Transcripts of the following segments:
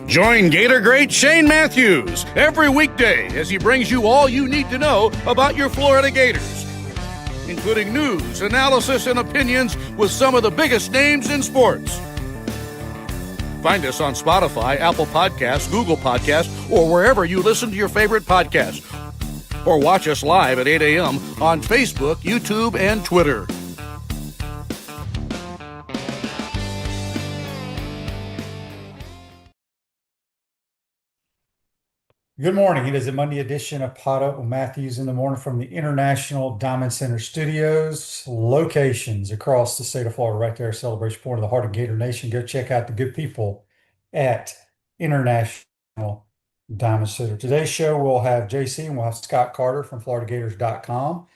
Join Gator great Shane Matthews every weekday as he brings you all you need to know about your Florida Gators, including news, analysis, and opinions with some of the biggest names in sports. Find us on Spotify, Apple Podcasts, Google Podcasts, or wherever you listen to your favorite podcasts. Or watch us live at 8 a.m. on Facebook, YouTube, and Twitter. Good morning. It is a Monday edition of PodUp with Matthews in the morning from the International Diamond Center Studios, locations across the state of Florida, right there, Celebration Point of the heart of Gator Nation. Go check out the good people at International Diamond Center. Today's show, we'll have JC and we'll have Scott Carter from FloridaGators.com.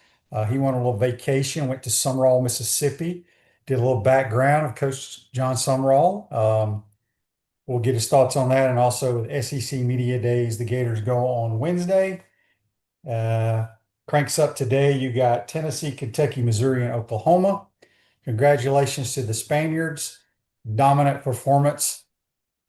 He went on a little vacation, went to Summerall, Mississippi, did a little background of Coach John Summerall. We'll get his thoughts on that, and also with SEC Media Days, the Gators go on Wednesday. Cranks up today. You got Tennessee, Kentucky, Missouri, and Oklahoma. Congratulations to the Spaniards. Dominant performance.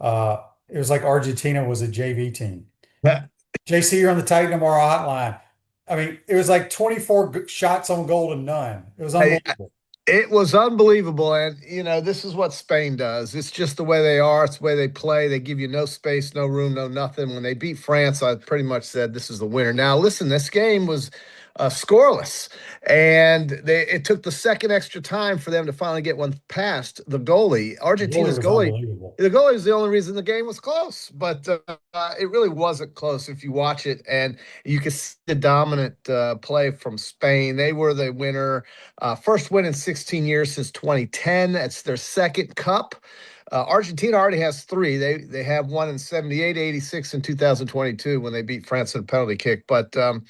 It was like Argentina was a JV team. Yeah. JC, you're on the Titan Tomorrow hotline. I mean, it was like 24 shots on goal and none. It was unbelievable. It was unbelievable, and, this is what Spain does. It's just the way they are. It's the way they play. They give you no space, no room, no nothing. When they beat France, I pretty much said this is the winner. Now, listen, this game was scoreless, and it took the second extra time for them to finally get one past the goalie. Argentina's goalie. The goalie was the only reason the game was close, but it really wasn't close if you watch it, and you can see the dominant play from Spain. They were the winner. First win in 16 years since 2010. That's their second cup. Argentina already has three. They have one in 78, 86, and 2022 when they beat France in a penalty kick. But the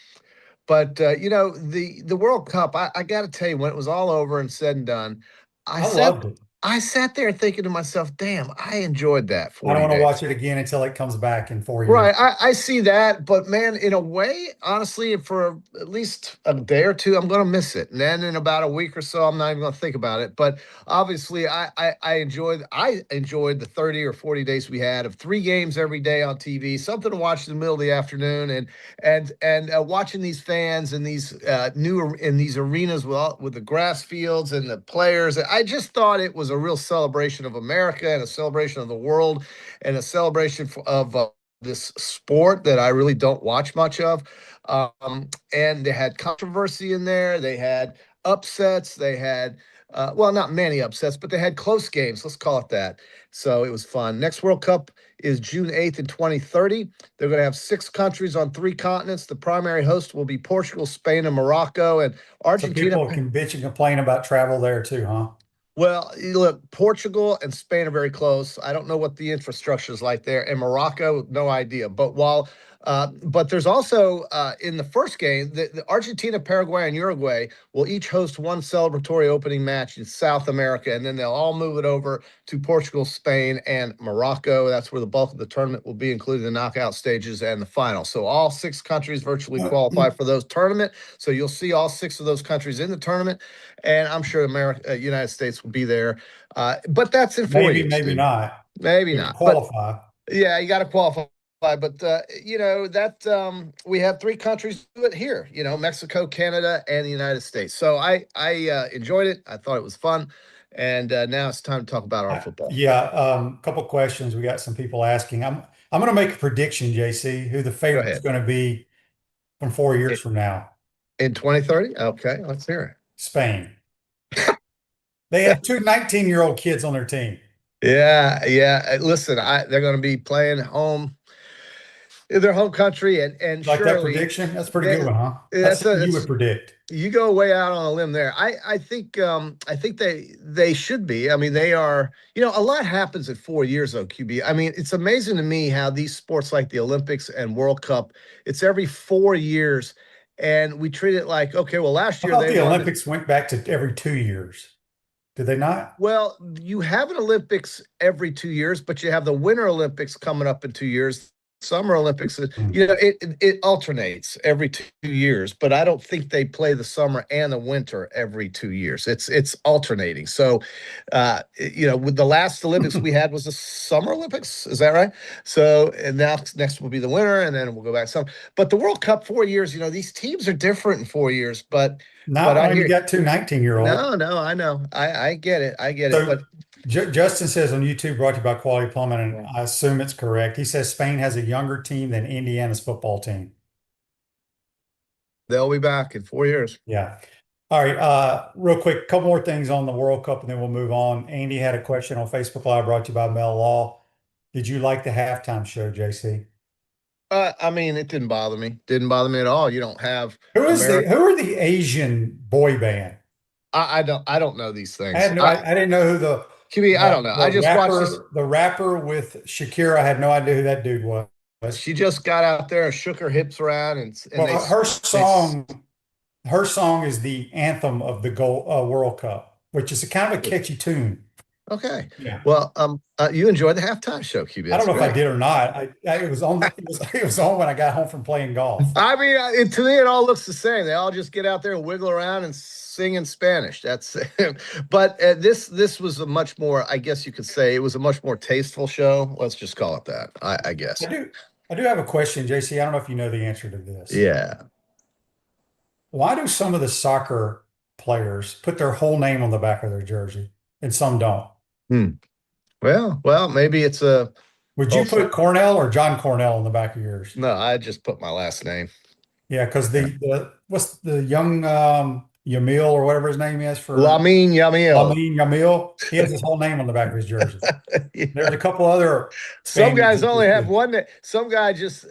World Cup, I got to tell you, when it was all over and said and done, I loved it. I sat there thinking to myself, damn, I enjoyed that. I don't want to watch it again until it comes back in 4 years. Right. I see that. But, man, in a way, honestly, for at least a day or two, I'm going to miss it. And then in about a week or so, I'm not even going to think about it. But obviously, I enjoyed the 30 or 40 days we had of 3 games every day on TV, something to watch in the middle of the afternoon, and watching these fans in these these arenas with the grass fields and the players. I just thought it was a real celebration of America and a celebration of the world and a celebration of this sport that I really don't watch much of. And they had controversy in there. They had upsets. They had, not many upsets, but they had close games. Let's call it that. So it was fun. Next World Cup is June 8th in 2030. They're going to have 6 countries on 3 continents. The primary host will be Portugal, Spain, and Morocco. And Argentina. So people can bitch and complain about travel there too, huh? Well, look, Portugal and Spain are very close. I don't know what the infrastructure is like there. And Morocco, no idea. But but there's also in the first game, the Argentina, Paraguay, and Uruguay will each host one celebratory opening match in South America, and then they'll all move it over to Portugal, Spain, and Morocco. That's where the bulk of the tournament will be, including the knockout stages and the final. So all 6 countries virtually qualify for those tournament. So you'll see all 6 of those countries in the tournament, and I'm sure United States will be there. But that's in 4 years. Maybe not. Maybe not. Qualify. But, yeah, you got to qualify. But, we have 3 countries do it here, Mexico, Canada, and the United States. So I enjoyed it. I thought it was fun. And now it's time to talk about our football. A couple questions. We got some people asking. I'm going to make a prediction, JC, who the favorite is going to be from 4 years from now. In 2030? Okay, let's hear it. Spain. They have 2 19-year-old kids on their team. Yeah. Listen, they're going to be playing home in their home country, and like surely, that prediction. That's a pretty good one, huh? That's what you would predict. You go way out on a limb there. I think they should be. I mean, they are. A lot happens in 4 years though, QB. I mean, it's amazing to me how these sports like the Olympics and World Cup, it's every 4 years, and we treat it like, okay, well, last year the Olympics went back to every 2 years. Did they not? Well, you have an Olympics every 2 years, but you have the Winter Olympics coming up in 2 years. Summer Olympics, Mm. it alternates every 2 years, but I don't think they play the summer and the winter every 2 years. It's alternating. So, with the last Olympics we had was the Summer Olympics. Is that right? So, and now next will be the winter, and then we'll go back some. But the World Cup 4 years, these teams are different in 4 years. But Not I when you hear got two 19-year-olds. no, I know, I get it, I get it. So But Justin says on YouTube, brought to you by Quality Plumbing, and yeah, I assume it's correct. He says Spain has a younger team than Indiana's football team. they'll be back in 4 years. Yeah. All right. Real quick, couple more things on the World Cup, and then we'll move on. Andy had a question on Facebook Live, brought to you by Mel Law. Did you like the halftime show, JC? I mean, it didn't bother me. Didn't bother me at all. You don't have America. Who are the Asian boy band? I don't know these I things. had no, I didn't know who I don't know. I just watched this. the rapper with Shakira. I had no idea who that dude was. She just got out there and shook her hips around, and Well, her song is the anthem of the World Cup, which is a kind of a catchy tune. okay. Yeah. Well, you enjoyed the halftime show, QB. I don't know if I Great. did or not. It was on. It was on when I got home from playing golf. I mean, to me, it all looks the same. They all just get out there and wiggle around and sing in Spanish. That's but this was a much more, I guess you could say, it was a much more tasteful show. Let's just call it that. I guess. I do have a question, JC. I don't know if you know the answer to this. Yeah. Why do some of the soccer players put their whole name on the back of their jersey and some don't? Hmm. Well, maybe it's a. Would you put Cornell or John Cornell on the back of yours? No, I just put my last name. Yeah, because what's the young Yamil or whatever his name is for Lamine Yamil. Lamine Yamil. He has his whole name on the back of his jersey. Yeah. There's a couple other Some guys Spaniards only that have do. one. Some guy just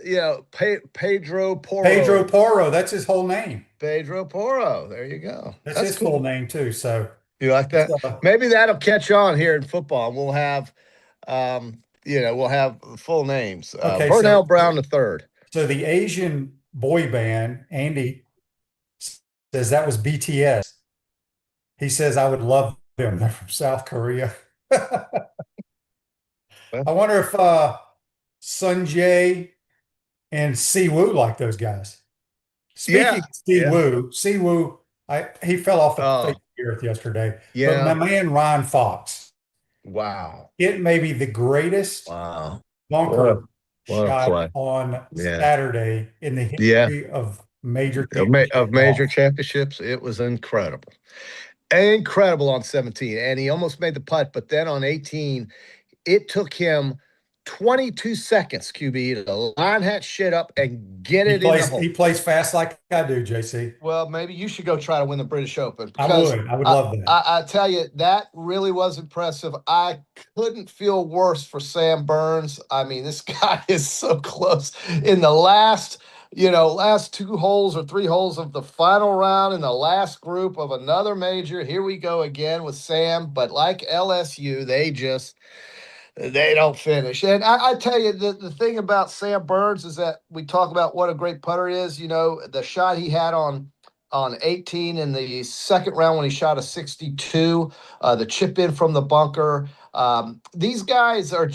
Pedro Porro. Pedro Porro. That's his whole name. Pedro Porro. There you go. That's his cool. full name too. So You like that? So, Maybe that'll catch on here in football. We'll have, we'll have full names. okay, Vernell Brown III. So the Asian boy band, Andy says that was BTS. He says I would love them. They're from South Korea. I wonder if Sunjay and Siwoo like those guys. Speaking of Siwoo, he fell off the face of the earth yesterday. Yeah. But my man Ryan Fox. Wow. It may be the greatest bunker shot on Saturday in the history of major championships. It was incredible. Incredible on 17. And he almost made the putt, but then on 18, it took him 22 seconds, QB, to line that shit up and get it in the hole. He plays fast like I do, JC. Well, maybe you should go try to win the British Open. I would love that. I tell you, that really was impressive. I couldn't feel worse for Sam Burns. I mean, this guy is so close. In the last 2 holes or 3 holes of the final round in the last group of another major, here we go again with Sam. But like LSU, they don't finish. And I tell you, the thing about Sam Burns is that we talk about what a great putter is. The shot he had on 18 in the second round when he shot a 62, the chip in from the bunker. These guys are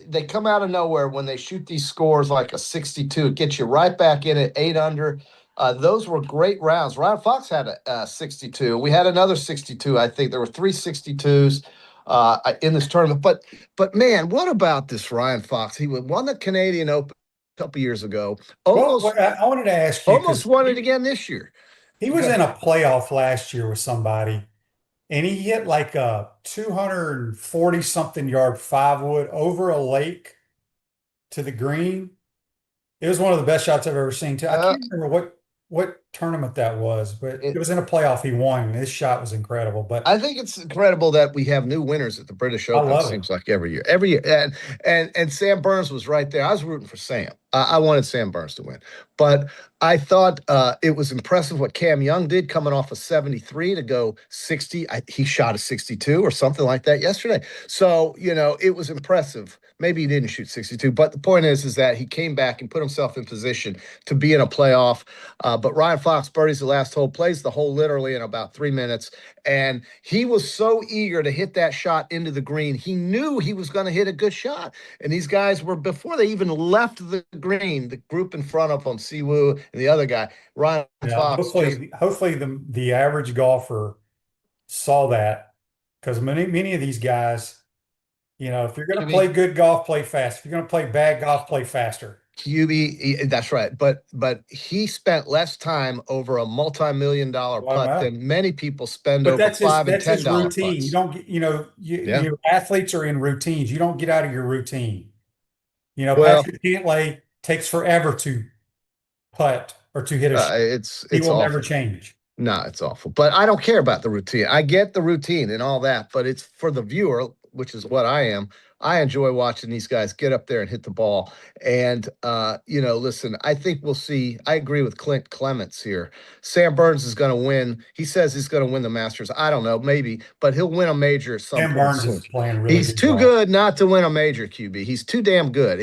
they come out of nowhere when they shoot these scores like a 62. It gets you right back in at 8 under. Those were great rounds. Ryan Fox had a 62. We had another 62. I think there were 3 62s. In this tournament, but man, what about this Ryan Fox? He won the Canadian Open a couple years ago. I wanted to ask you. Almost won it again this year. He was in a playoff last year with somebody, and he hit like a 240 something yard 5-wood over a lake to the green. It was one of the best shots I've ever seen. I can't remember what tournament that was, but it was in a playoff he won, and his shot was incredible. But I think it's incredible that we have new winners at the British Open. It seems like every year, and Sam Burns was right there. I was rooting for Sam. I wanted Sam Burns to win, but I thought it was impressive what Cam Young did coming off a 73 to go 60. He shot a 62 or something like that yesterday. So it was impressive Maybe he didn't shoot 62, but the point is that he came back and put himself in position to be in a playoff. But Ryan Fox birdies the last hole, plays the hole literally in about 3 minutes. And he was so eager to hit that shot into the green. He knew he was going to hit a good shot. And these guys were, before they even left the green, the group in front of him, Siwoo and the other guy, Ryan Fox. Hopefully the average golfer saw that, because many of these guys, if you're going to play good golf, play fast. If you're going to play bad golf, play faster. QB, that's right. But he spent less time over a multi-million-dollar putt than many people spend over $5 and $10 routine. putts. You don't get, your athletes are in routines. You don't get out of your routine. Patrick Cantlay takes forever to putt or to hit a shot. He will never change. No, it's awful. But I don't care about the routine. I get the routine and all that, but it's for the viewer, which is what I am. I enjoy watching these guys get up there and hit the ball. And, listen, I think we'll see. I agree with Clint Clements here. Sam Burns is going to win. He says he's going to win the Masters. I don't know, maybe, but he'll win a major. Sam Burns is playing really He's too good not to win a major, QB. He's too damn good.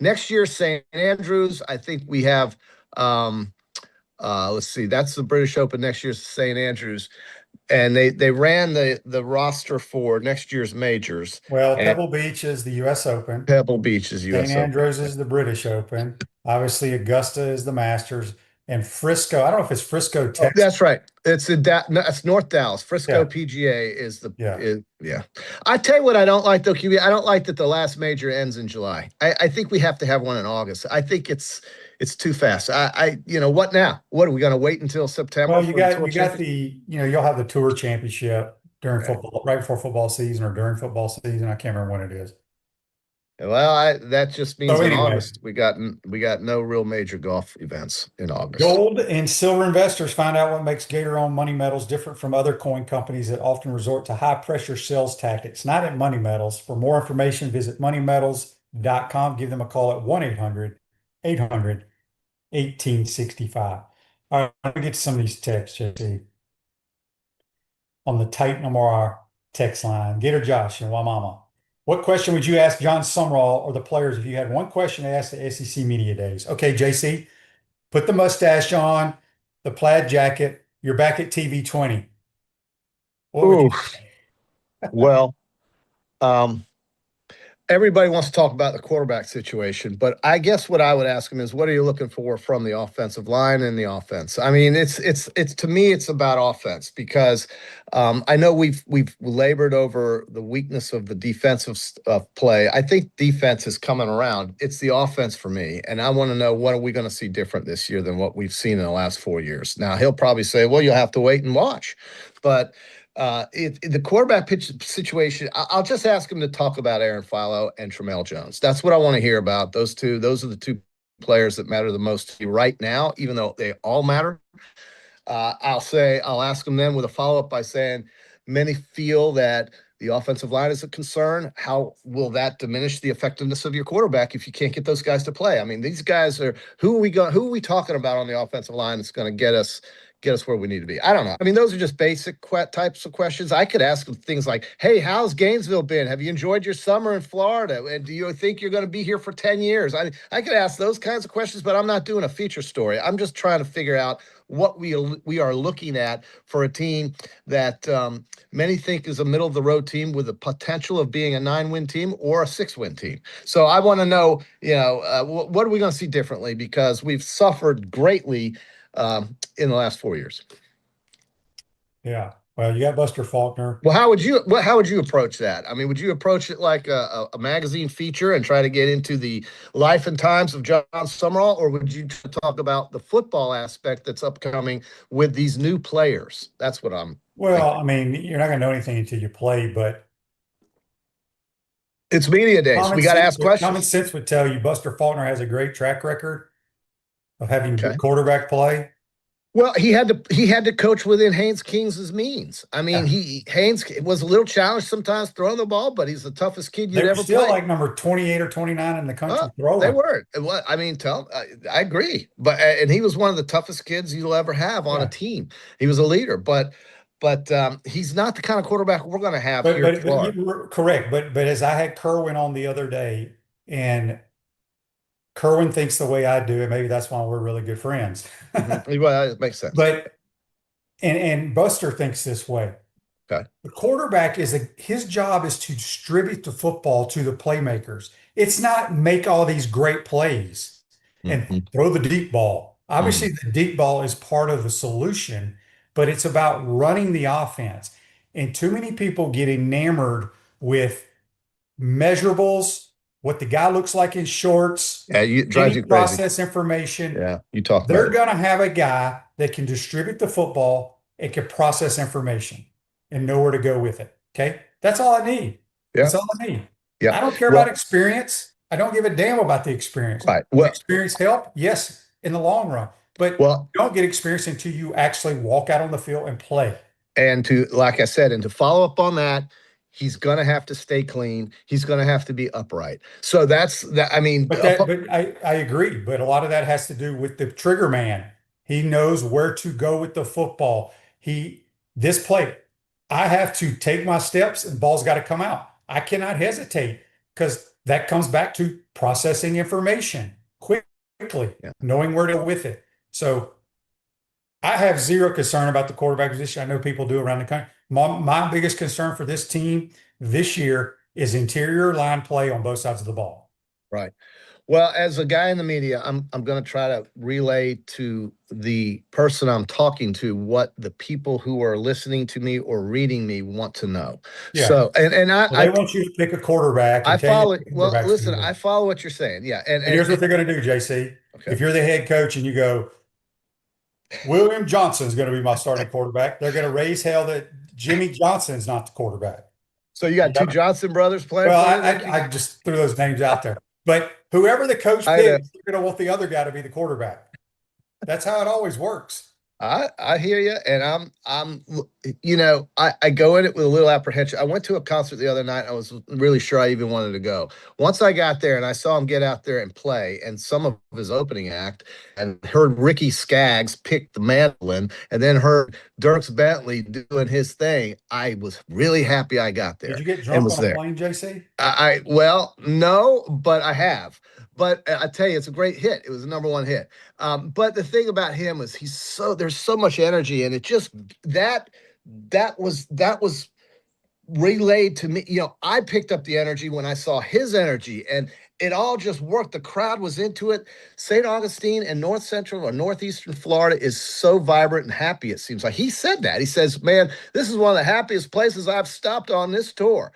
Next year, St. Andrews, I think we have let's see, that's the British Open. Next year's St. Andrews. And they ran the roster for next year's majors. Well, Pebble Beach is the U.S. Open. Pebble Beach is U.S. Open. St. Andrews is the British Open. Obviously, Augusta is the Masters. And Frisco, I don't know if it's Frisco, Texas. That's right. It's North Dallas. Frisco PGA is the I tell you what I don't like though, QB. I don't like that the last major ends in July. I think we have to have one in August. I think it's too fast. What now? What are we going to wait until September? Well, you'll have the Tour Championship during football, right before football season or during football season. I can't remember when it is. Well, that just means in August we got no real major golf events in August. Gold and silver investors find out what makes Gator-owned money metals different from other coin companies that often resort to high-pressure sales tactics. Not at Money Metals. For more information, visit moneymetals.com. Give them a call at 1-800-800-1865. All right, let me get to some of these texts, JC. On the Titan MRR text line, Gator Josh and Wamama. What question would you ask John Sumrall or the players if you had one question to ask the SEC Media Days? Okay, JC, put the mustache on, the plaid jacket. You're back at TV 20. What would you say? Well, everybody wants to talk about the quarterback situation, but I guess what I would ask him is, what are you looking for from the offensive line and the offense? I mean, it's to me, it's about offense, because I know we've labored over the weakness of the defensive play. I think defense is coming around. It's the offense for me, and I want to know, what are we going to see different this year than what we've seen in the last 4 years? Now, he'll probably say, well, you'll have to wait and watch, but the quarterback pitch situation, I'll just ask him to talk about Aaron Philo and Tramel Jones. That's what I want to hear about. Those are the two players that matter the most to me right now, even though they all matter. I'll ask him then with a follow-up by saying, many feel that the offensive line is a concern. How will that diminish the effectiveness of your quarterback if you can't get those guys to play? I mean, these guys who are we talking about on the offensive line that's going to get us where we need to be? I don't know. I mean, those are just basic types of questions. I could ask them things like, hey, how's Gainesville been? Have you enjoyed your summer in Florida? And do you think you're going to be here for 10 years? I could ask those kinds of questions, but I'm not doing a feature story. I'm just trying to figure out what we are looking at for a team that many think is a middle-of-the-road team with the potential of being a 9-win team or a 6-win team. So I want to know, what are we going to see differently? Because we've suffered greatly in the last 4 years. Yeah. Well, you got Buster Faulkner. Well, how would you approach that? I mean, would you approach it like a magazine feature and try to get into the life and times of John Sumrall, or would you talk about the football aspect that's upcoming with these new players? That's what I'm thinking. I mean, you're not going to know anything until you play, but it's media days. We got to ask questions. Common sense would tell you Buster Faulkner has a great track record of having good quarterback play. Well, he had to coach within Haynes King's means. I mean, Haynes was a little challenged sometimes throwing the ball, but he's the toughest kid you'd ever play. Still like number 28 or 29 in the country throwing. They were. I mean, I agree. And he was one of the toughest kids you'll ever have on a team. He was a leader, but but he's not the kind of quarterback we're going to have But here in but but Florida. you were correct. But as I had Kerwin on the other day, and Kerwin thinks the way I do, and maybe that's why we're really good friends. Well, it makes sense. But and Buster thinks this way. Okay. The quarterback his job is to distribute the football to the playmakers. It's not make all these great plays and Mhm. throw the deep ball. Obviously, Mhm. the deep ball is part of the solution, but it's about running the offense. And too many people get enamored with measurables, what the guy looks like in shorts, Yeah, it drives any you crazy. process information. Yeah, you talk about They're it. going to have a guy that can distribute the football and can process information and know where to go with it. Okay. That's all I need. Yeah, That's all I need. yeah. I don't care about Well, experience. I don't give a damn about the experience. right. Does experience help? Yes, in the long run. But Well, you don't get experience until you actually walk out on the field and play. and to, like I said, and to follow up on that, he's going to have to stay clean. He's going to have to be upright. So that's that. I mean, But I agree. But a lot of that has to do with the trigger man. He knows where to go with the football. This play, I have to take my steps and ball's got to come out. I cannot hesitate because that comes back to processing information quickly, yeah. knowing where to go with it. So I have zero concern about the quarterback position. I know people do around the country. My biggest concern for this team this year is interior line play on both sides of the ball. Right. Well, as a guy in the media, I'm going to try to relay to the person I'm talking to what the people who are listening to me or reading me want to know. Yeah. So, and Well, they want you to pick a quarterback and I tell you follow. what the Well, quarterback's listen, gonna do. I follow what you're saying. Yeah, And here's what they're going to do, JC. Okay. If you're the head coach and you go, William Johnson's going to be my starting quarterback, they're going to raise hell that Jimmy Johnson's not the quarterback. So you got two Johnson brothers playing Well, for you? I just threw those names out there. But whoever the coach I know. picks, they're going to want the other guy to be the quarterback. That's how it always works. I hear you, and I'm you know, I go in it with a little apprehension. I went to a concert the other night. I was really sure I even wanted to go. Once I got there and I saw him get out there and play, and some of his opening act, and heard Ricky Skaggs pick the mandolin, and then heard Dirks Bentley doing his thing, I was really happy I got there. Did you get and drunk was on a there. plane, JC? Well, no, but I have. But I tell you, it's a great hit. It was the number one hit. But the thing about him is there's so much energy, and it just that was relayed to me. You know, I picked up the energy when I saw his energy, and it all just worked. The crowd was into it. St. Augustine and North Central or Northeastern Florida is so vibrant and happy, it seems like. He said that. He says, man, this is one of the happiest places I've stopped on this tour.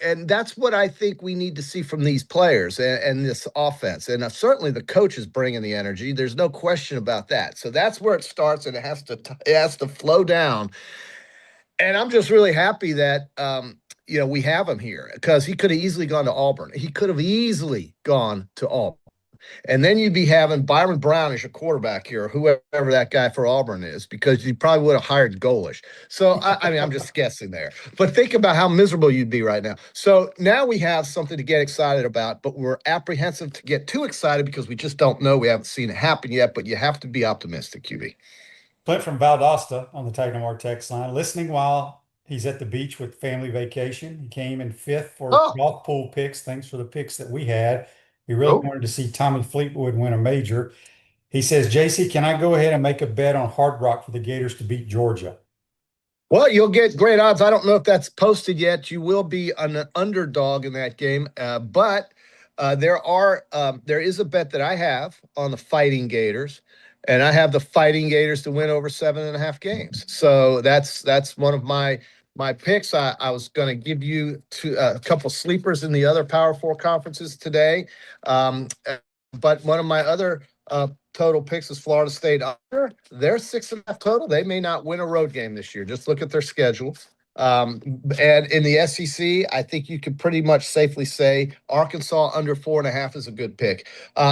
And that's what I think we need to see from these players and this offense. And certainly the coach is bringing the energy. There's no question about that. So that's where it starts, and it has to flow down. And I'm just really happy that we have him here, because he could have easily gone to Auburn. He could have easily gone to Auburn. And then you'd be having Byron Brown as your quarterback here, or whoever that guy for Auburn is, because you probably would have hired Golish. So, I mean, I'm just guessing there. But think about how miserable you'd be right now. So now we have something to get excited about, but we're apprehensive to get too excited because we just don't know. We haven't seen it happen yet, but you have to be optimistic, QB. Clint from Valdosta on the Tagnamar text line, listening while he's at the beach with family vacation. He came in fifth for golf pool picks. Thanks for the picks that we had. He really wanted to see Tommy Fleetwood win a major. He says, JC, can I go ahead and make a bet on Hard Rock for the Gators to beat Georgia? Well, you'll get great odds. I don't know if that's posted yet. You will be an underdog in that game, but there is a bet that I have on the Fighting Gators, and I have the Fighting Gators to win over 7.5 games. So that's one of my picks. I was going to give you a couple sleepers in the other Power Four conferences today, but one of my other total picks is Florida State under. They're 6.5 total. They may not win a road game this year. Just look at their schedule. And in the SEC, I think you can pretty much safely say Arkansas under 4.5 is a good pick.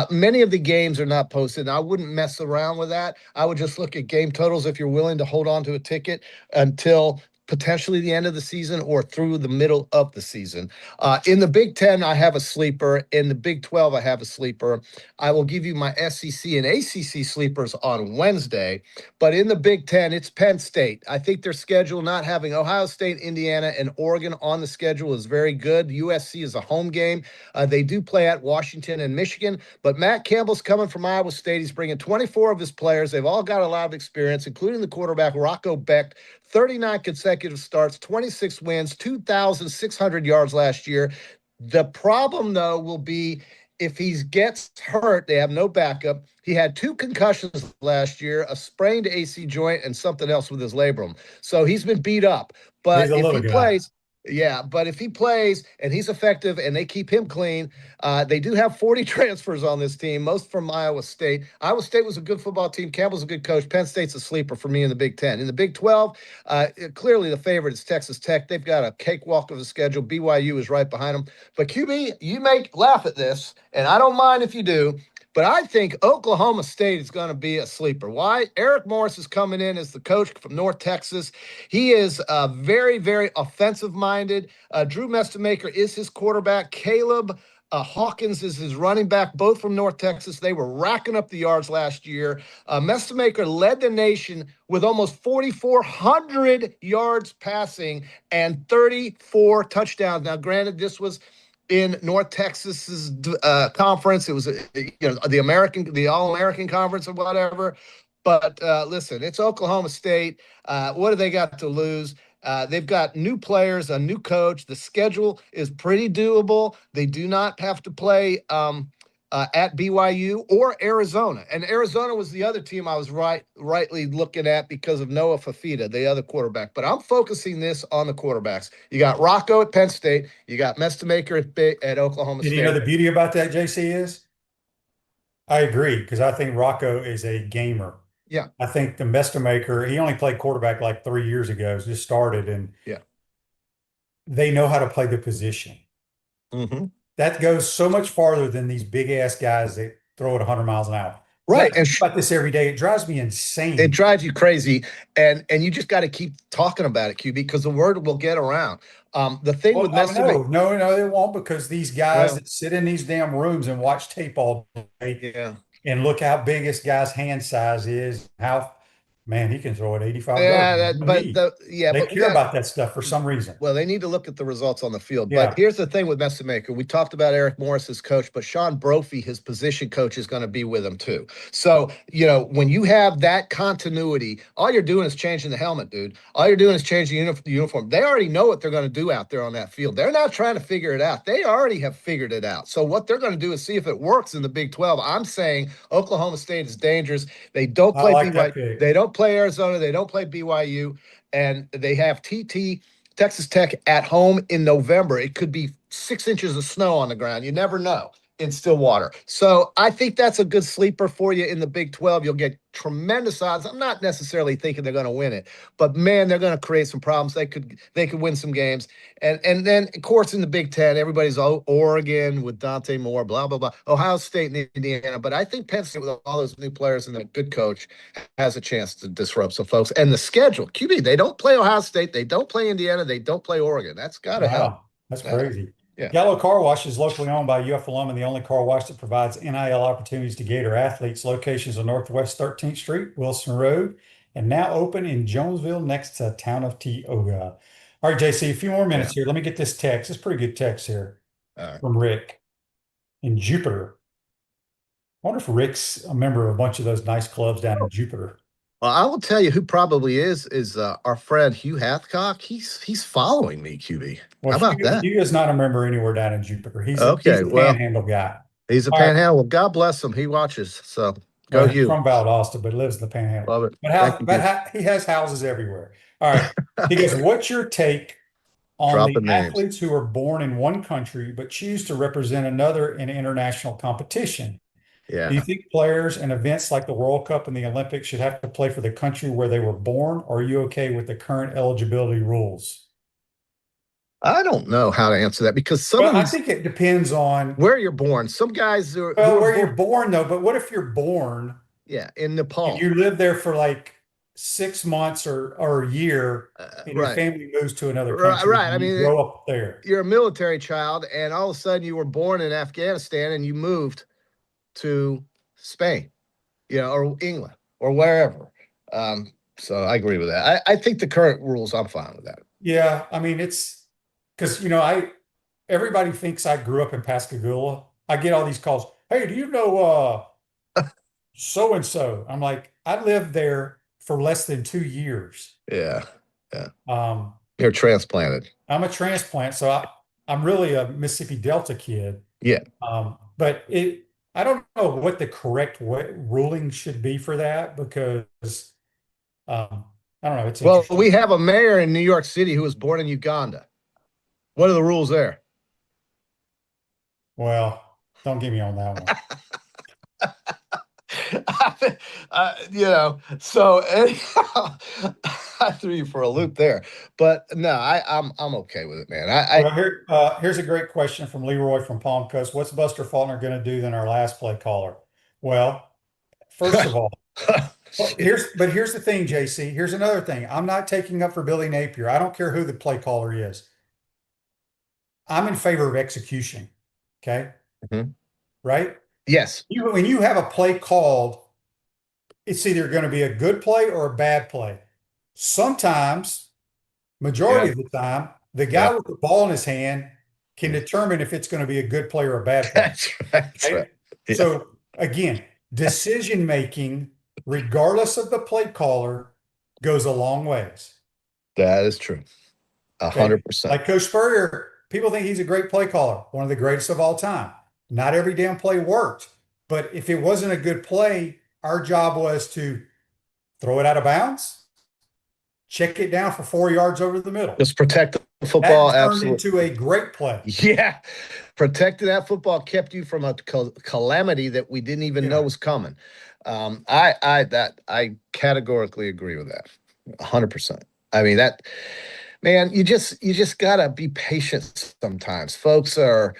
Many of the games are not posted, and I wouldn't mess around with that. I would just look at game totals if you're willing to hold on to a ticket until potentially the end of the season or through the middle of the season. In the Big Ten, I have a sleeper. In the Big 12, I have a sleeper. I will give you my SEC and ACC sleepers on Wednesday. But in the Big Ten, it's Penn State. I think their schedule, not having Ohio State, Indiana, and Oregon on the schedule, is very good. USC is a home game. They do play at Washington and Michigan. But Matt Campbell's coming from Iowa State. He's bringing 24 of his players. They've all got a lot of experience, including the quarterback, Rocco Beck. 39 consecutive starts, 26 wins, 2,600 yards last year. The problem, though, will be if he gets hurt, they have no backup. He had 2 concussions last year, a sprained AC joint and something else with his labrum. So he's been beat up. But He's a if little he guy. plays, yeah, but if he plays and he's effective and they keep him clean, they do have 40 transfers on this team, most from Iowa State. Iowa State was a good football team. Campbell's a good coach. Penn State's a sleeper for me in the Big Ten. In the Big 12, clearly the favorite is Texas Tech. They've got a cakewalk of a schedule. BYU is right behind them. But QB, you may laugh at this, and I don't mind if you do. But I think Oklahoma State is going to be a sleeper. Why? Eric Morris is coming in as the coach from North Texas. He is very, very offensive-minded. Drew Mestamaker is his quarterback. Caleb Hawkins is his running back, both from North Texas. They were racking up the yards last year. Mestamaker led the nation with almost 4,400 yards passing and 34 touchdowns. Now, granted, this was in North Texas's conference. It was the All-American Conference or whatever. But listen, it's Oklahoma State. What do they got to lose? They've got new players, a new coach. The schedule is pretty doable. They do not have to play at BYU or Arizona. And Arizona was the other team I was rightly looking at because of Noah Fafita, the other quarterback. But I'm focusing this on the quarterbacks. You got Rocco at Penn State. You got Mestamaker at Oklahoma And State. you know the beauty about that, JC, is I agree because I think Rocco is a gamer. Yeah. I think the Mestamaker, he only played quarterback like 3 years ago, just started, and yeah, they know how to play the position. Mm-hmm. That goes so much farther than these big ass guys that throw it 100 miles an hour. Right. I think about this every day. It drives me insane. It drives you crazy. And you just got to keep talking about it, QB, because the word will get around. The thing with Mestamaker. No, they won't, because these guys that sit in these damn rooms and watch tape all day and look how big this guy's hand size is, how man, he can throw it 85 yards. They care about that stuff for some reason. Well, they need to look at the results on the field. Yeah. But here's the thing with Mestamaker. We talked about Eric Morris as coach, but Sean Brophy, his position coach, is going to be with him too. So, when you have that continuity, all you're doing is changing the helmet, dude. All you're doing is changing the uniform. They already know what they're going to do out there on that field. They're not trying to figure it out. They already have figured it out. So what they're going to do is see if it works in the Big 12. I'm saying Oklahoma State is dangerous. They don't play BYU. They don't play Arizona. They don't play BYU. And they have Texas Tech at home in November. It could be 6 inches of snow on the ground. You never know in Stillwater. So I think that's a good sleeper for you in the Big 12. You'll get tremendous odds. I'm not necessarily thinking they're going to win it, but man, they're going to create some problems. They could win some games. And then, of course, in the Big 10, everybody's Oregon with Dante Moore, blah, blah, blah, Ohio State and Indiana. But I think Penn State, with all those new players and a good coach, has a chance to disrupt some folks. And the schedule, QB, they don't play Ohio State. They don't play Indiana. They don't play Oregon. That's got to help. That's crazy. Yeah. Gallo Car Wash is locally owned by UF alum and the only car wash that provides NIL opportunities to Gator athletes. Locations on Northwest 13th Street, Wilson Road, and now open in Jonesville next to town of Tioga. All right, JC, a few more minutes here. Let me get this text. It's pretty good text here from Rick in Jupiter. I wonder if Rick's a member of a bunch of those nice clubs down in Jupiter. Well, I will tell you who probably is our friend Hugh Hathcock. He's following me, QB. Well, how about that? Hugh is not a member anywhere down in Jupiter. He's a Panhandle guy. He's a Panhandle. Well, God bless him. He watches. So go Hugh. He's from Valdosta, but lives in the Panhandle. Love it. But he has houses everywhere. All right. He goes, what's your take on the athletes who are born in one country but choose to represent another in international competition? Yeah. Do you think players and events like the World Cup and the Olympics should have to play for the country where they were born, or are you okay with the current eligibility rules? I don't know how to answer that because I think it depends on where you're born. Some guys are where you're born, though. But what if you're born in Nepal? And you live there for like 6 months or a year and your Right. family moves to another Right. country Right. and I you mean, grow up there. you're a military child, and all of a sudden you were born in Afghanistan and you moved to Spain, or England or wherever. So I agree with that. I think the current rules, I'm fine with that. Yeah, I mean it's because everybody thinks I grew up in Pascagoula. I get all these calls. Hey, do you know so and so? I'm like, I lived there for less than 2 years. Yeah. Yeah. Um, You're transplanted. I'm a transplant, so I'm really a Mississippi Delta kid. Yeah. But I don't know what the correct ruling should be for that because I don't know. It's Well, interesting. we have a mayor in New York City who was born in Uganda. What are the rules there? Well, don't get me on that one. So anyhow, I threw you for a loop there, but no, I'm okay with it, man. Well, here's a great question from Leroy from Palm Coast. What's Buster Faulkner going to do than our last play caller? Well, first of all, here's the thing, JC. Here's another thing. I'm not taking up for Billy Napier. I don't care who the play caller is. I'm in favor of execution. Okay. Mhm. Right? Yes. When you have a play called, it's either going to be a good play or a bad play. Sometimes, majority Yeah. of the time, the Yeah. guy with the ball in his hand can determine if it's going to be a good play or a bad play. That's right. That's Right? right. Yeah. So again, decision making, regardless of the play caller, goes a long ways. That is true. Okay. 100%. Like Coach Spurrier, people think he's a great play caller, one of the greatest of all time. Not every damn play worked, but if it wasn't a good play, our job was to throw it out of bounds, check it down for 4 yards over the middle. Just protect the football. That turned Absolutely. into a great play. Yeah. Protecting that football kept you from a calamity that we didn't even know was coming. I categorically agree with that. 100%. I mean, man, you just gotta be patient sometimes. Folks are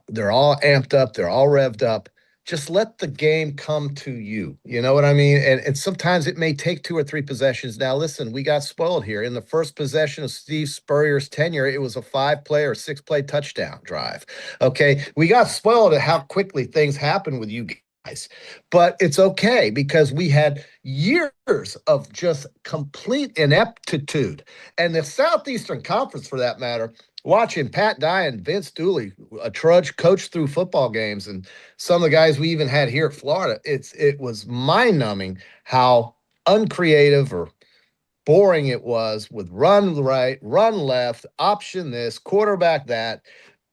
they're all amped up, they're all revved up. Just let the game come to you. You know what I mean? And sometimes it may take 2 or 3 possessions. Now, listen, we got spoiled here. In the first possession of Steve Spurrier's tenure, it was a 5-play or 6-play touchdown drive. Okay. We got spoiled at how quickly things happen with you guys. But it's okay because we had years of just complete ineptitude. And the Southeastern Conference, for that matter, watching Pat Dye and Vince Dooley, a trudge coach through football games, and some of the guys we even had here at Florida, it was mind-numbing how uncreative or boring it was with run right, run left, option this, quarterback that.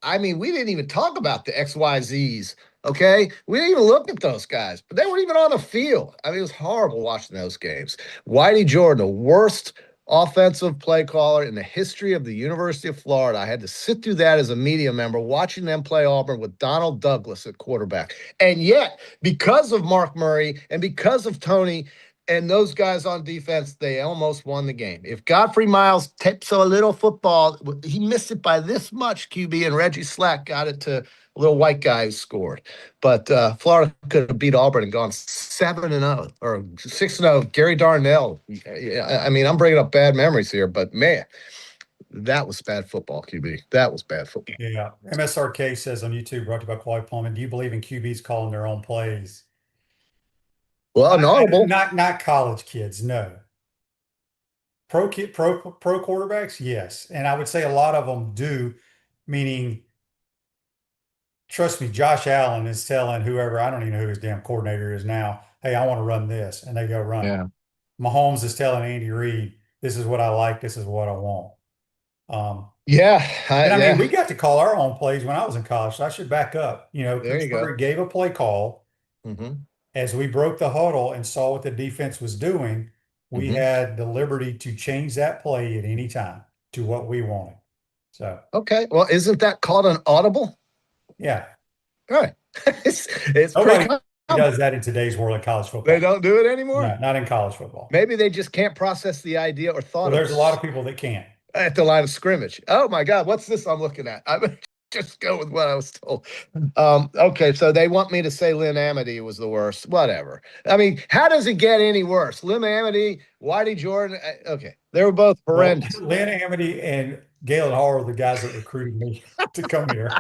I mean, we didn't even talk about the XYZs. Okay. We didn't even look at those guys, but they weren't even on the field. I mean, it was horrible watching those games. Whitey Jordan, the worst offensive play caller in the history of the University of Florida. I had to sit through that as a media member, watching them play Auburn with Donald Douglas at quarterback. And yet, because of Mark Murray and because of Tony and those guys on defense, they almost won the game. If Godfrey Miles tips a little football, he missed it by this much, QB, and Reggie Slack got it to a little white guy who scored. But Florida could have beat Auburn and gone 7-0 or 6-0. Gary Darnell. I mean, I'm bringing up bad memories here, but man, that was bad football, QB. That was bad football. Yeah. MSRK says on YouTube, brought to you by Quality Plumbing, do you believe in QBs calling their own plays? Well, an audible. Not college kids, no. Pro quarterbacks, yes. And I would say a lot of them do, meaning, trust me, Josh Allen is telling whoever, I don't even know who his damn coordinator is now, hey, I want to run this. And they go run it. Mahomes is telling Andy Reid, this is what I like, this is what I want. I mean, we got to call our own plays when I was in college, so I should back up. Coach Murray gave a play call. As we broke the huddle and saw what the defense was doing, we had the liberty to change that play at any time to what we wanted. So okay, well, isn't that called an audible? Yeah. All right. It's Nobody does that in today's world of college football. They don't do it anymore? No, not in college football. Maybe they just can't process the idea or thought Well, there's a lot of people that can't. at the line of scrimmage. Oh my God, what's this I'm looking at? just go with what I was told. Okay, so they want me to say Lynn Amity was the worst. Whatever. I mean, how does it get any worse? Lynn Amity, Whitey Jordan. Okay, they were both horrendous. Well, Lynn Amity and Galen Hall are the guys that recruited me to come here.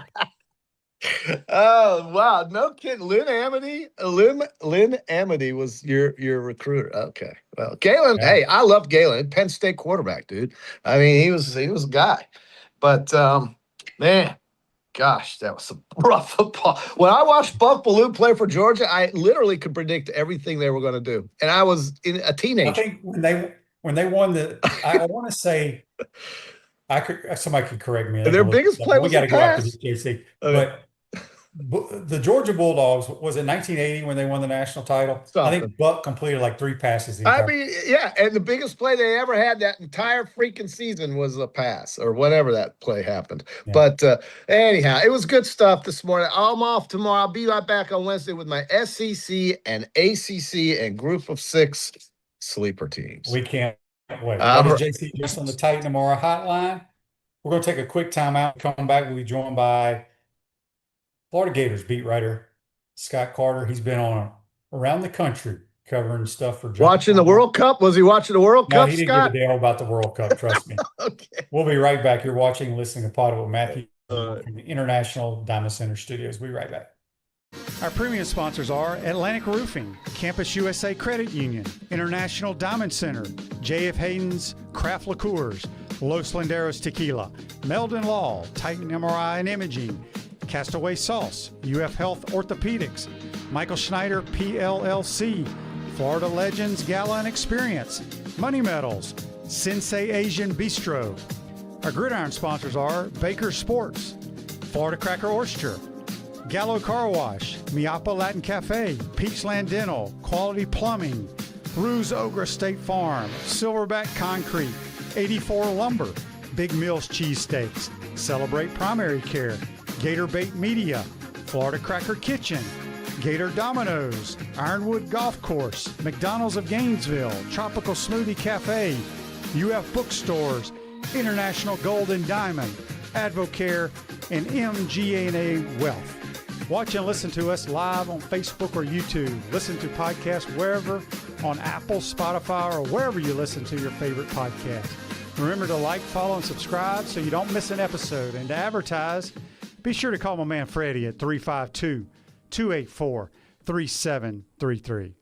Oh wow, no kidding. Lynn Amity was your recruiter. Okay. Well, Galen, Yeah. hey, I loved Galen, Penn State quarterback, dude. I mean, he was a guy. But man, gosh, that was some rough football. When I watched Buck Bellew play for Georgia, I literally could predict everything they were going to do. And I was a teenager. I think when they won I want to say somebody could correct me. Their biggest play was we got to a go after pass. the JC. Okay. But the Georgia Bulldogs, was it 1980 when they won the national title? I think Buck completed like 3 passes. I mean, yeah, and the biggest play they ever had that entire freaking season was a pass or whenever that play happened. Yeah. But anyhow, it was good stuff this morning. I'm off tomorrow. I'll be right back on Wednesday with my SEC and ACC and Group of 6 sleeper teams. We can't wait. JC just on the Titan tomorrow hotline. We're going to take a quick timeout. Come back. We'll be joined by Florida Gators beat writer Scott Carter. He's been on around the country covering stuff for watching the World Cup. Was he watching the World Cup? He didn't Scott? give a damn about the World Cup. Trust me. Okay. We'll be right back. You're watching and listening to PodUp with Matthew from the International Diamond Center Studios. We'll be right back. Our premium sponsors are Atlantic Roofing, Campus USA Credit Union, International Diamond Center, J.F. Hayden's Craft Liqueurs, Los Landeros Tequila, Meldon Law, Titan MRI and Imaging, Castaway Sauce, UF Health Orthopedics, Michael Schneider PLLC, Florida Legends Gala and Experience, Money Metals, Sensei Asian Bistro. Our gridiron sponsors are Baker Sports, Florida Cracker Oyster, Gallo Car Wash, Miapa Latin Cafe, Peachland Dental, Quality Plumbing, Ruse Ogre State Farm, Silverback Concrete, 84 Lumber, Big Mills Cheesesteaks, Celebrate Primary Care, Gator Bait Media, Florida Cracker Kitchen, Gator Dominoes, Ironwood Golf Course, McDonald's of Gainesville, Tropical Smoothie Cafe, UF Bookstores, International Gold and Diamond, Advocare, and MGA&A Wealth. Watch and listen to us live on Facebook or YouTube. Listen to podcasts wherever, on Apple, Spotify, or wherever you listen to your favorite podcast. Remember to like, follow, and subscribe so you don't miss an episode. And to advertise, be sure to call my man Freddie at 352-284-3733.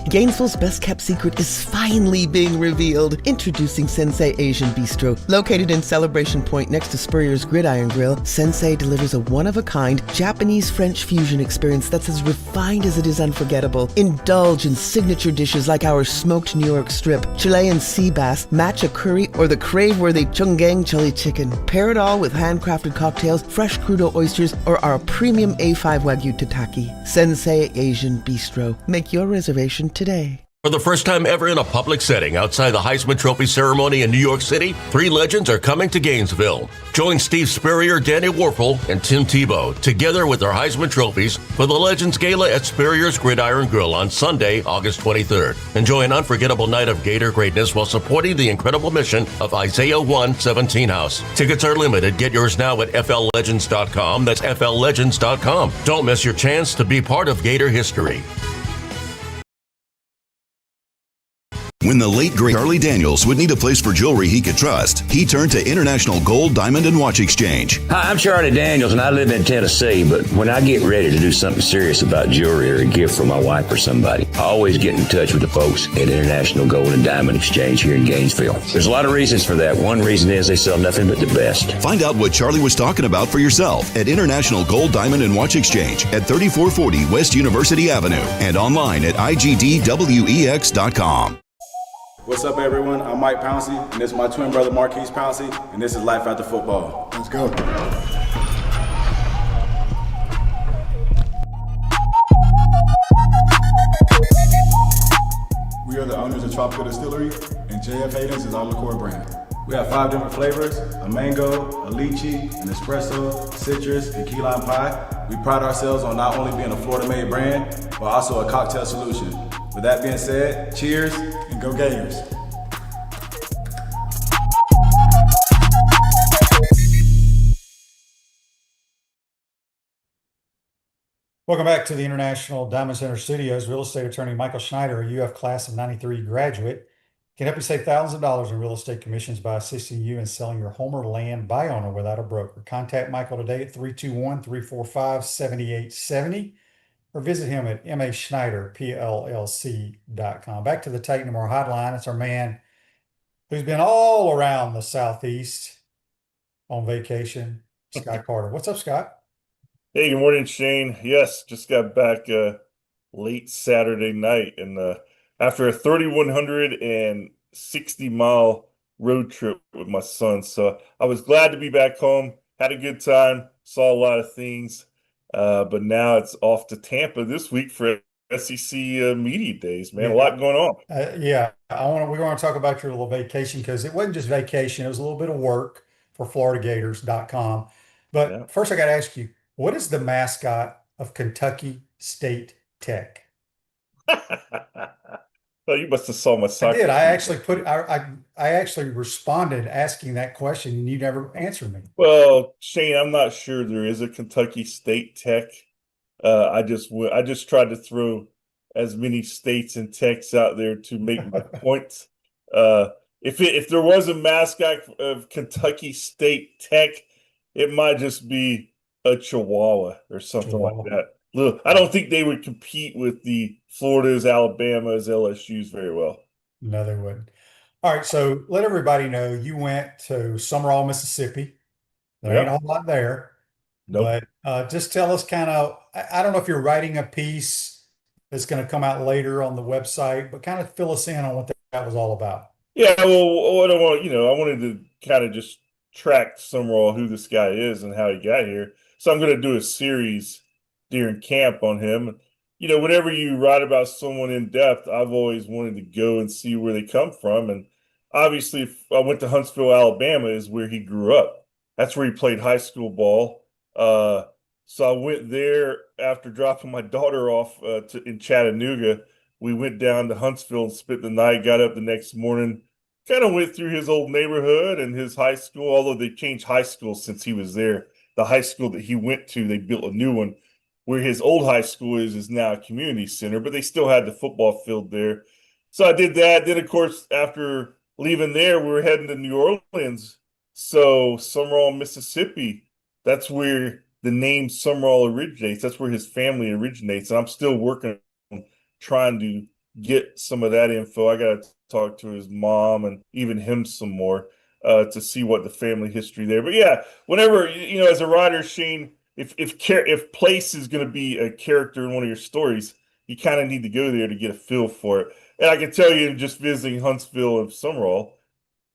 Gainesville's best-kept secret is finally being revealed. Introducing Sensei Asian Bistro. Located in Celebration Point next to Spurrier's Gridiron Grill, Sensei delivers a one-of-a-kind Japanese-French fusion experience that's as refined as it is unforgettable. Indulge in signature dishes like our smoked New York strip, Chilean sea bass, matcha curry, or the crave-worthy chunggang chili chicken. Pair it all with handcrafted cocktails, fresh crudo oysters, or our premium A5 Wagyu tataki. Sensei Asian Bistro. Make your reservation today. For the first time ever in a public setting outside the Heisman Trophy ceremony in New York City, 3 legends are coming to Gainesville. Join Steve Spurrier, Danny Warfel, and Tim Tebow together with their Heisman trophies for the Legends Gala at Spurrier's Gridiron Grill on Sunday, August 23rd. Enjoy an unforgettable night of Gator greatness while supporting the incredible mission of Isaiah 1:17 House. Tickets are limited. Get yours now at FLLegends.com. That's FLLegends.com. Don't miss your chance to be part of Gator history. When the late great Charlie Daniels would need a place for jewelry he could trust, he turned to International Gold, Diamond, and Watch Exchange. Hi, I'm Charlie Daniels, and I live in Tennessee, but when I get ready to do something serious about jewelry or a gift for my wife or somebody, I always get in touch with the folks at International Gold and Diamond Exchange here in Gainesville. There's a lot of reasons for that. One reason is they sell nothing but the best. Find out what Charlie was talking about for yourself at International Gold, Diamond, and Watch Exchange at 3440 West University Avenue and online at igdwex.com. What's up, everyone? I'm Mike Pouncey, and this is my twin brother Marquise Pouncey, and this is Life After Football. Let's go. We are the owners of Tropical Distillery, and JF Hayden's is our liqueur brand. We have 5 different flavors: a mango, a lychee, an espresso, citrus, and key lime pie. We pride ourselves on not only being a Florida-made brand, but also a cocktail solution. With that being said, cheers and go Gators. Welcome back to the International Diamond Center Studios. Real estate attorney Michael Schneider, a UF class of 93 graduate, can help you save thousands of dollars in real estate commissions by assisting you in selling your home or land by owner without a broker. Contact Michael today at 321-345-7870 or visit him at maschneiderpllc.com. Back to the Take No More hotline. It's our man who's been all around the Southeast on vacation, Scott Carter. What's up, Scott? Hey, good morning, Shane. Yes, just got back late Saturday night, and after a 3,160-mile road trip with my son, so I was glad to be back home. Had a good time, saw a lot of things, but now it's off to Tampa this week for SEC media days. Man, a lot going on. Yeah, we want to talk about your little vacation because it wasn't just vacation, it was a little bit of work for FloridaGators.com. But Yeah. first, I got to ask you, what is the mascot of Kentucky State Tech? Well, you must have saw my I soccer. did. tweet. I actually responded asking that question, and you never answered me. Well, Shane, I'm not sure there is a Kentucky State Tech. I just tried to throw as many states and techs out there to make my point. If there was a mascot of Kentucky State Tech, it might just be a Chihuahua or something like that. Look, I don't think they would compete with the Floridas, Alabamas, LSU's very well. No, they wouldn't. All right, so let everybody know you went to Summerall, Mississippi. There ain't a Yep. whole lot there. Nope. But just tell us kind of, I don't know if you're writing a piece that's going to come out later on the website, but kind of fill us in on what that was all about. Yeah, well, what I want, I wanted to kind of just track Summerall, who this guy is and how he got here. So I'm going to do a series during camp on him. Whenever you write about someone in depth, I've always wanted to go and see where they come from. And obviously, if I went to Huntsville, Alabama, is where he grew up. That's where he played high school ball. So I went there after dropping my daughter off in Chattanooga. We went down to Huntsville and spent the night, got up the next morning, kind of went through his old neighborhood and his high school, although they changed high school since he was there. The high school that he went to, they built a new one. Where his old high school is now a community center, but they still had the football field there. So I did that. Then, of course, after leaving there, we were heading to New Orleans. So Summerall, Mississippi, that's where the name Summerall originates. That's where his family originates. And I'm still working on trying to get some of that info. I got to talk to his mom and even him some more to see what the family history there. But yeah, whenever, as a writer, Shane, if place is going to be a character in one of your stories, you kind of need to go there to get a feel for it. And I can tell you, just visiting Huntsville and Summerall,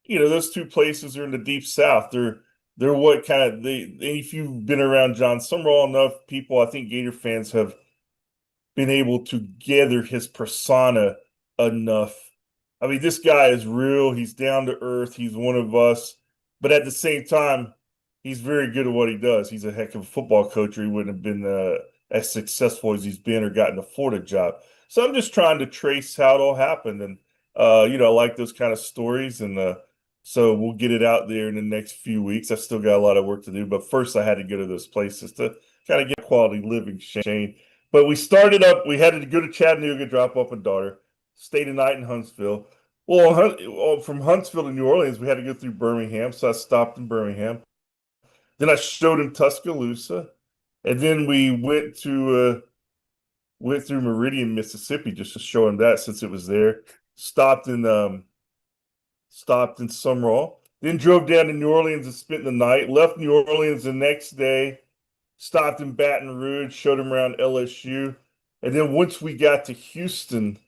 those two places are in the deep South. They're what kind of if you've been around John Summerall enough, people, I think Gator fans have been able to gather his persona enough. I mean, this guy is real. He's down to earth. He's one of us. But at the same time, he's very good at what he does. He's a heck of a football coach, or he wouldn't have been as successful as he's been or gotten a Florida job. So I'm just trying to trace how it all happened. And, I like those kind of stories. And so we'll get it out there in the next few weeks. I've still got a lot of work to do. But first, I had to go to those places to kind of get quality living, Shane. But we had to go to Chattanooga, drop off a daughter, stayed a night in Huntsville. Well, from Huntsville to New Orleans, we had to go through Birmingham. So I stopped in Birmingham. Then I showed him Tuscaloosa, and then we went through Meridian, Mississippi, just to show him that since it was there. Stopped in Summerall, then drove down to New Orleans and spent the night. Left New Orleans the next day. Stopped in Baton Rouge, showed him around LSU, and then once we got to Houston,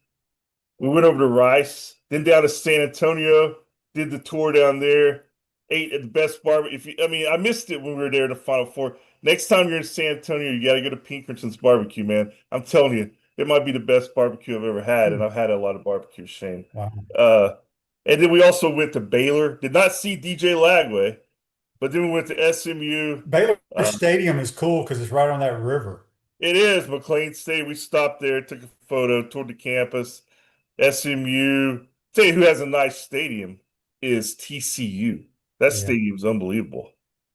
we went over to Rice, then down to San Antonio, did the tour down there. Ate at the best barbecue. I missed it when we were there in the Final Four. Next time you're in San Antonio, you got to go to Pinkerton's Barbecue, man. I'm telling you, it might be the best barbecue I've ever had, and I've had a lot of barbecue, Shane. Wow. And then we also went to Baylor. Did not see DJ Lagway, but then we went to SMU. Baylor Stadium is cool because it's right on that river. It is McLean State. We stopped there, took a photo, toured the campus. SMU. Tell you who has a nice stadium is TCU. That stadium's unbelievable.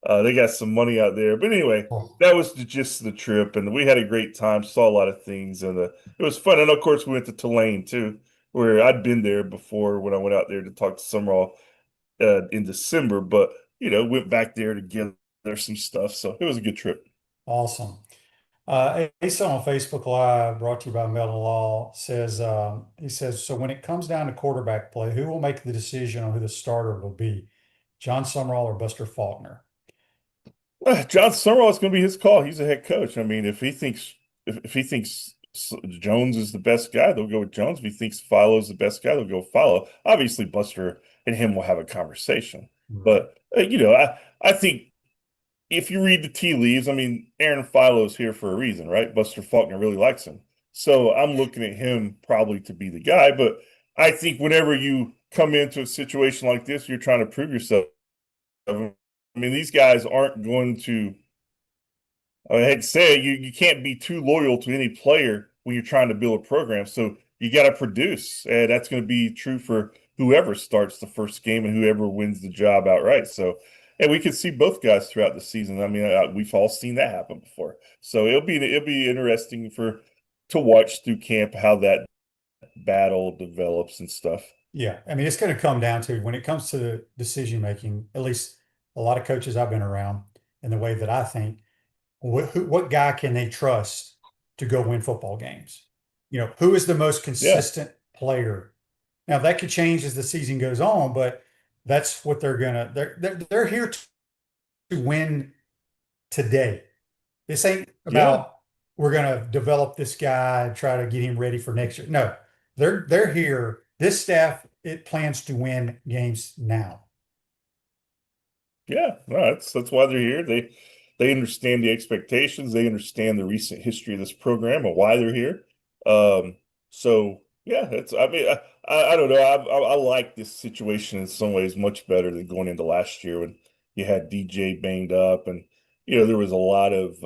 They got some money out there. But anyway, Oh, that was the gist of the trip, and we had a great time, saw a lot of things, and it was fun. And of course, we went to Tulane too, where I'd been there before when I went out there to talk to Summerall in December, but went back there to get some stuff. So it was a good trip. awesome. Asa on Facebook Live, brought to you by Melon Law, says he says, so when it comes down to quarterback play, who will make the decision on who the starter will be, John Summerall or Buster Faulkner? John Summerall is going to be his call. He's a head coach. I mean, if he thinks Jones is the best guy, they'll go with Jones. If he thinks Philo's the best guy, they'll go with Philo. Obviously, Buster and him will have a conversation. Right. But I think if you read the tea leaves, I mean, Aaron Philo's here for a reason, right? Buster Faulkner really likes him. So I'm looking at him probably to be the guy. But I think whenever you come into a situation like this, you're trying to prove yourself. I mean, these guys aren't going to, I hate to say it, you can't be too loyal to any player when you're trying to build a program. So you got to produce. And that's going to be true for whoever starts the first game and whoever wins the job outright. So, and we can see both guys throughout the season. I mean, we've all seen that happen before. So it'll be interesting to watch through camp how that battle develops and stuff. Yeah, I mean, it's going to come down to when it comes to decision making, at least a lot of coaches I've been around and the way that I think, what guy can they trust to go win football games? Who is the most Yeah, consistent player? Now that could change as the season goes on, but that's what they're here to win today. This ain't yeah. about we're gonna develop this guy and try to get him ready for next year. No, they're here. This staff it plans to win games now. Yeah, no, that's why they're here. They understand the expectations. They understand the recent history of this program and why they're here. Um, so yeah, it's. I mean, I don't know. I like this situation in some ways much better than going into last year when you had DJ banged up and there was a lot of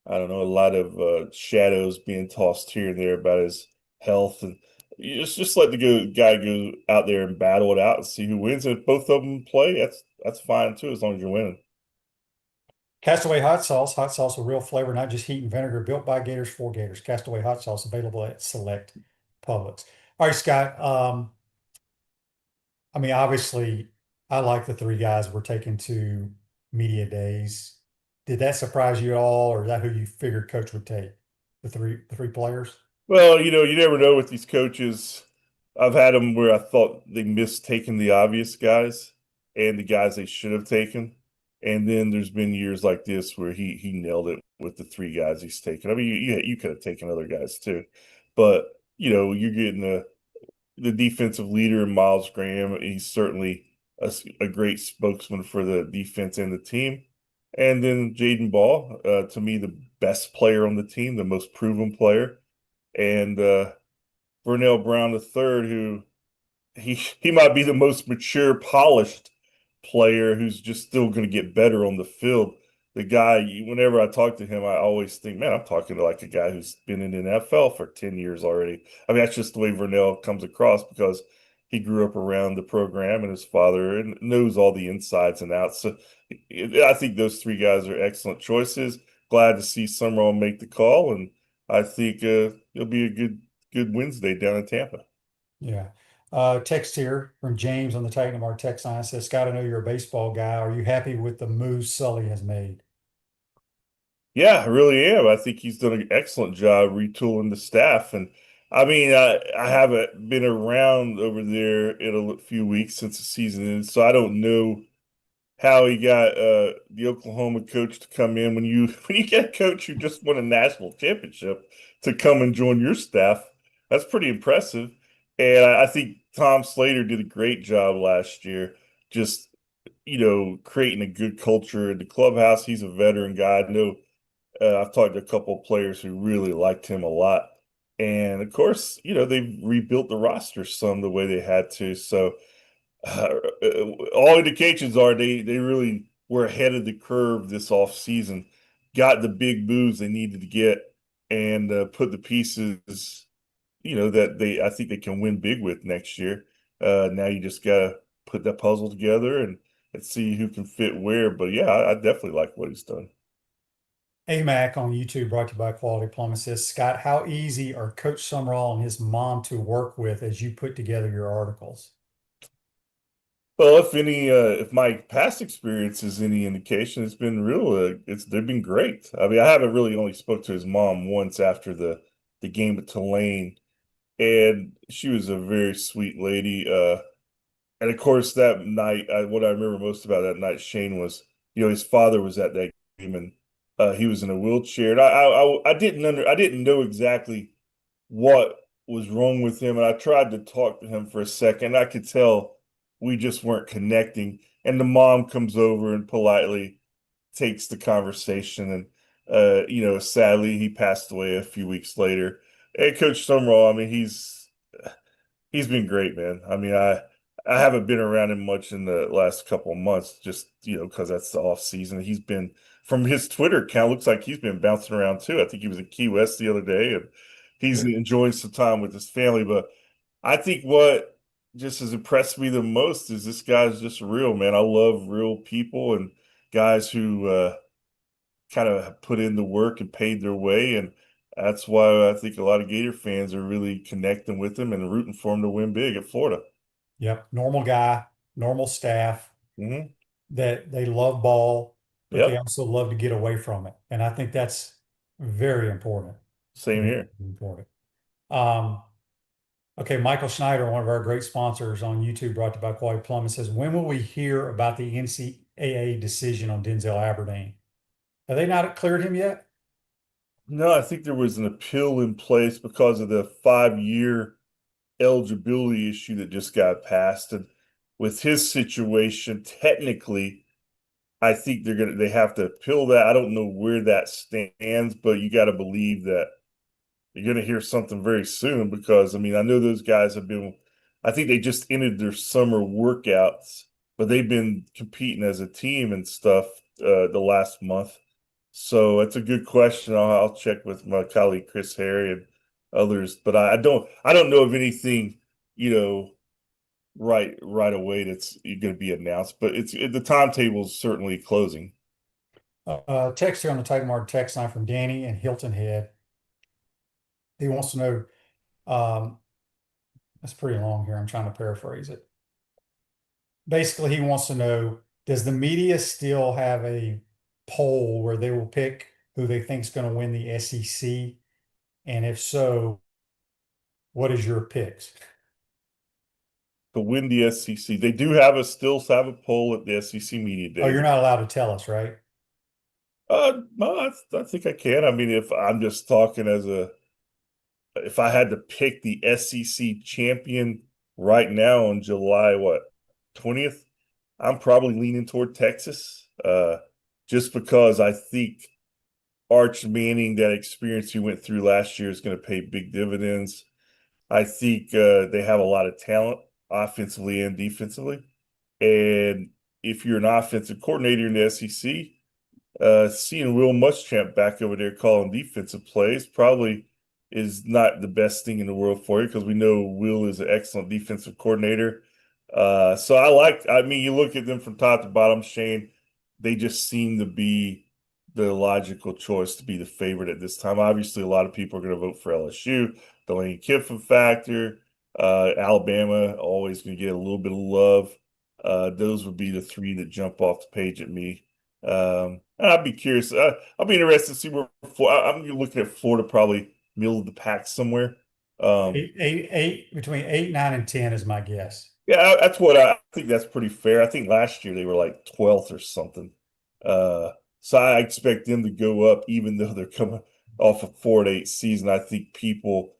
I don't know, a lot of shadows being tossed here and there about his health, and you just let the guy go out there and battle it out and see who wins. And if both of them play, that's fine too, as long as you're winning. Castaway hot sauce with real flavor, not just heat and vinegar, built by Gators for Gators. Castaway hot sauce available at select Publix. All right, Scott. I mean, obviously, I like the three guys we're taking to media days. Did that surprise you at all, or is that who you figured coach would take? The three players? Well, you never know with these coaches. I've had them where I thought they missed taking the obvious guys and the guys they should have taken. And then there's been years like this where he nailed it with the three guys he's taken. I mean, you could have taken other guys too, but you're getting the defensive leader, Miles Graham. He's certainly a great spokesman for the defense and the team. And then Jaden Ball, to me, the best player on the team, the most proven player. And Vernell Brown the third, who he might be the most mature, polished player who's just still going to get better on the field. The guy, whenever I talk to him, I always think, man, I'm talking to like a guy who's been in the NFL for 10 years already. I mean, that's just the way Vernell comes across because he grew up around the program and his father and knows all the insides and outs. So I think those three guys are excellent choices. Glad to see Summerall make the call, and I think it'll be a good Wednesday down in Tampa. Yeah. Text here from James on the Titan of our text line says, Scott, I know you're a baseball guy. Are you happy with the moves Sully has made? Yeah, I really am. I think he's done an excellent job retooling the staff. And I mean, I haven't been around over there in a few weeks since the season ended, so I don't know how he got the Oklahoma coach to come in when you when you get a coach who just won a national championship to come and join your staff. That's pretty impressive. And I think Tom Slater did a great job last year, just creating a good culture in the clubhouse. He's a veteran guy. I know I've talked to a couple of players who really liked him a lot. And of course, they've rebuilt the roster some the way they had to. So uh, all indications are they really were ahead of the curve this off season, got the big moves they needed to get, and put the pieces, that I think they can win big with next year. Now you just gotta put that puzzle together and and see who can fit where. But yeah, I definitely like what he's done. AMAC on YouTube, brought to you by Quality Plumbing, says, Scott, how easy are Coach Summerall and his mom to work with as you put together your articles? Well, if my past experience is any indication, it's been real. They've been great. I mean, I haven't really only spoke to his mom once after the game at Tulane, and she was a very sweet lady. And of course, that night, what I remember most about that night, Shane, was his father was at that game, and he was in a wheelchair. And I didn't know exactly what was wrong with him, and I tried to talk to him for a second. I could tell we just weren't connecting. And the mom comes over and politely takes the conversation, and sadly, he passed away a few weeks later. And Coach Summerall, I mean, he's been great, man. I mean, I haven't been around him much in the last couple of months, just because that's the off season. He's been from his Twitter account, looks like he's been bouncing around too. I think he was in Key West the other day, and he's enjoying some time with his family. But I think what just has impressed me the most is this guy's just real, man. I love real people and guys who kind of put in the work and paid their way, and that's why I think a lot of Gator fans are really connecting with him and rooting for him to win big at Florida. Yep. Normal guy, normal staff, Mm-hmm. that they love ball, but they Yep. also love to get away from it. And I think that's very important. Same Very here. important. Um, okay, Michael Schneider, one of our great sponsors on YouTube, brought to you by Quality Plumbing, says, when will we hear about the NCAA decision on Denzel Aberdeen? Have they not cleared him yet? No, I think there was an appeal in place because of the 5-year eligibility issue that just got passed. And with his situation, technically, I think they have to appeal that. I don't know where that stands, but you got to believe that you're going to hear something very soon because, I mean, I know those guys I think they just ended their summer workouts, but they've been competing as a team and stuff the last month. So it's a good question. I'll check with my colleague Chris Harry and others, but I don't know of anything, right away that's going to be announced. But the timetable is certainly closing. Text here on the Titan Martin text line from Danny in Hilton Head. He wants to know, that's pretty long here. I'm trying to paraphrase it. Basically, he wants to know, does the media still have a poll where they will pick who they think is going to win the SEC? And if so, what is your picks? To win the SEC, they still have a poll at the SEC media day. Oh, you're not allowed to tell us, right? No, I think I can. I mean, if I'm just talking if I had to pick the SEC champion right now on July 20th, I'm probably leaning toward Texas. Just because I think Arch Manning, that experience he went through last year, is going to pay big dividends. I think they have a lot of talent offensively and defensively. And if you're an offensive coordinator in the SEC, seeing Will Muschamp back over there calling defensive plays probably is not the best thing in the world for you because we know Will is an excellent defensive coordinator. So I mean, you look at them from top to bottom, Shane, they just seem to be the logical choice to be the favorite at this time. Obviously, a lot of people are going to vote for LSU, the Lane Kiffin factor. Alabama always going to get a little bit of love. Those would be the three that jump off the page at me. I'd be curious. I'll be interested to see where I'm looking at Florida, probably middle of the pack somewhere. Between 8, 9, and 10 is my guess. Yeah, that's what I think. That's pretty fair. I think last year they were like 12th or something. So I expect them to go up, even though they're coming off a 4-8 season. I think people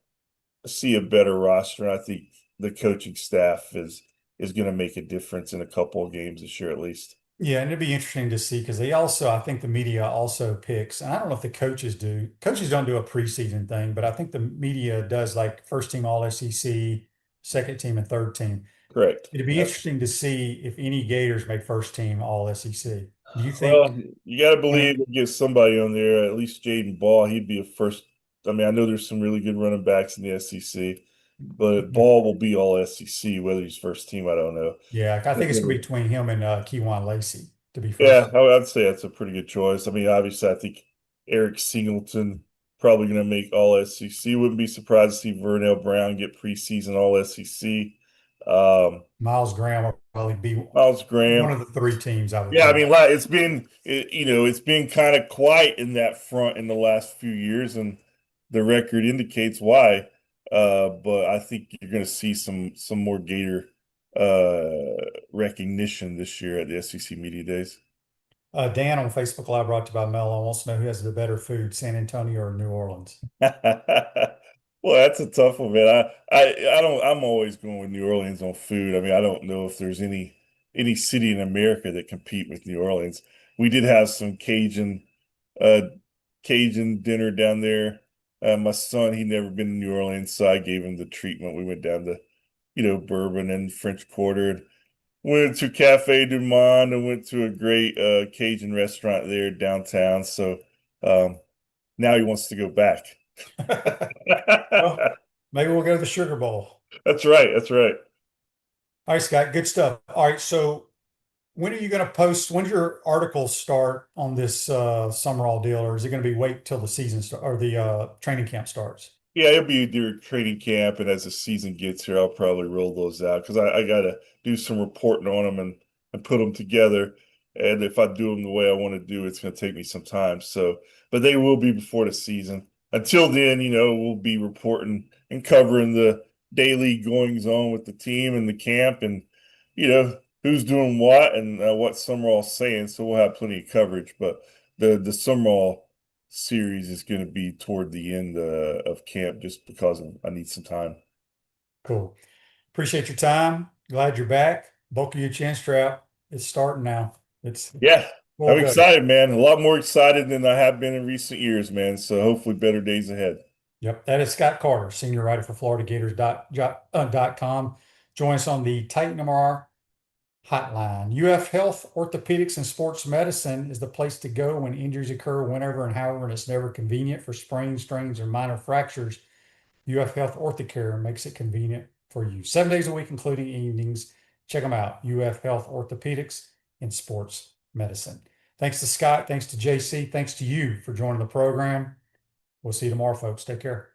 see a better roster. And I think the coaching staff is going to make a difference in a couple of games this year, at least. Yeah, and it'd be interesting to see because I think the media also picks, and I don't know if the coaches do. Coaches don't do a preseason thing, but I think the media does like first team All SEC, second team, and third team. Correct. It'd be interesting to see if any Gators make first team All SEC. Do you think? Well, you got to believe we'll get somebody on there, at least Jaden Ball. He'd be a first. I mean, I know there's some really good running backs in the SEC. but Ball will be all SEC. Whether he's first team, I don't know. Yeah, I think it's going to be between him and Keywan Lacey to be Yeah, first. I'd say that's a pretty good choice. I mean, obviously, I think Eric Singleton probably going to make all SEC. Wouldn't be surprised to see Vernell Brown get preseason all SEC. Miles Graham will probably be Miles Graham. one of the three teams I would Yeah, I think. mean, it's been kind of quiet in that front in the last few years, and the record indicates why. But I think you're going to see some more Gator recognition this year at the SEC Media Days. Dan on Facebook Live brought to you by Mello wants to know who has the better food, San Antonio or New Orleans? Well, that's a tough one, man. I don't. I'm always going with New Orleans on food. I mean, I don't know if there's any city in America that compete with New Orleans. We did have some uh, Cajun dinner down there. My son, he'd never been to New Orleans, so I gave him the treatment. We went down to, Bourbon and French Quarter, and went to Cafe Du Monde, and went to a great Cajun restaurant there downtown. So um, now he wants to go back. Well, maybe we'll go to the Sugar Bowl. That's right. That's right. All right, Scott, good stuff. All right, so when are you going to post? When's your articles start on this Summerall deal, or is it going to be wait till the season start or the training camp starts? Yeah, it'll be during training camp, and as the season gets here, I'll probably roll those out because I got to do some reporting on them and put them together. And if I do them the way I want to do, it's going to take me some time. So, but they will be before the season. Until then, we'll be reporting and covering the daily goings on with the team and the camp, and who's doing what and what Summerall's saying. So we'll have plenty of coverage. But the Summerall series is going to be toward the end of camp just because I need some time. Cool. Appreciate your time. Glad you're back. Buckle your chin strap. It's starting now. Yeah, I'm good. excited, man. A lot more excited than I have been in recent years, man. So hopefully better days ahead. Yep, that is Scott Carter, senior writer for FloridaGators.com. Join us on the Titan MR hotline. UF Health Orthopedics and Sports Medicine is the place to go when injuries occur whenever and however, and it's never convenient for sprains, strains, or minor fractures. UF Health Orthocare makes it convenient for you. 7 days a week, including evenings. Check them out. UF Health Orthopedics and Sports Medicine. Thanks to Scott. Thanks to JC. Thanks to you for joining the program. We'll see you tomorrow, folks. Take care.